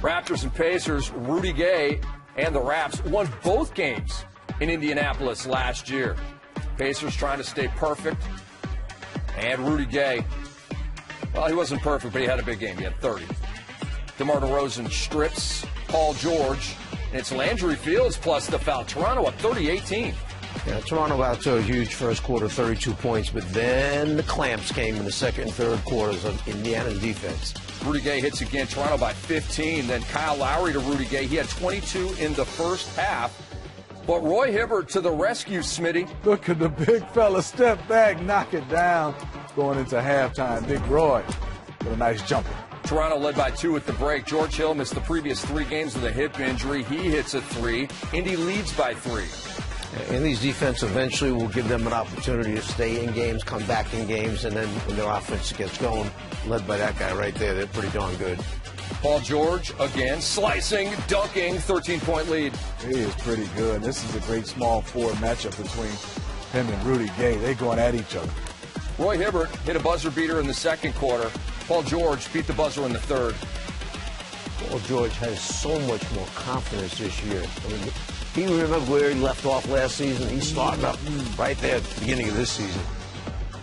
Raptors and Pacers, Rudy Gay and the Raps won both games in Indianapolis last year. Pacers trying to stay perfect. And Rudy Gay, well, he wasn't perfect, but he had a big game. He had 30. DeMar DeRozan strips Paul George. And it's Landry Fields plus the foul. Toronto up 30-18. Yeah, Toronto out to a huge first quarter, 32 points, but then the clamps came in the second and third quarters of Indiana's defense. Rudy Gay hits again, Toronto by 15. Then Kyle Lowry to Rudy Gay. He had 22 in the first half. But Roy Hibbert to the rescue, Smitty. Look at the big fella step back, knock it down, going into halftime. Big Roy with a nice jumper. Toronto led by 2 at the break. George Hill missed the previous 3 games with a hip injury. He hits a 3. Indy leads by 3. And these defense eventually will give them an opportunity to stay in games, come back in games, and then when their offense gets going, led by that guy right there, they're pretty darn good. Paul George again, slicing, dunking, 13-point lead. He is pretty good. This is a great small forward matchup between him and Rudy Gay. They're going at each other. Roy Hibbert hit a buzzer beater in the second quarter. Paul George beat the buzzer in the third. Paul George has so much more confidence this year. I mean, he remember where he left off last season. He's starting up right there at the beginning of this season.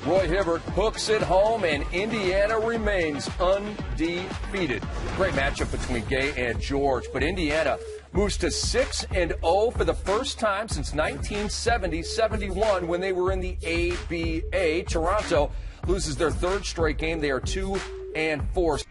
Roy Hibbert hooks it home, and Indiana remains undefeated. Great matchup between Gay and George, but Indiana moves to 6-0 for the first time since 1970-71 when they were in the ABA. Toronto loses their 3rd straight game. They are 2-4.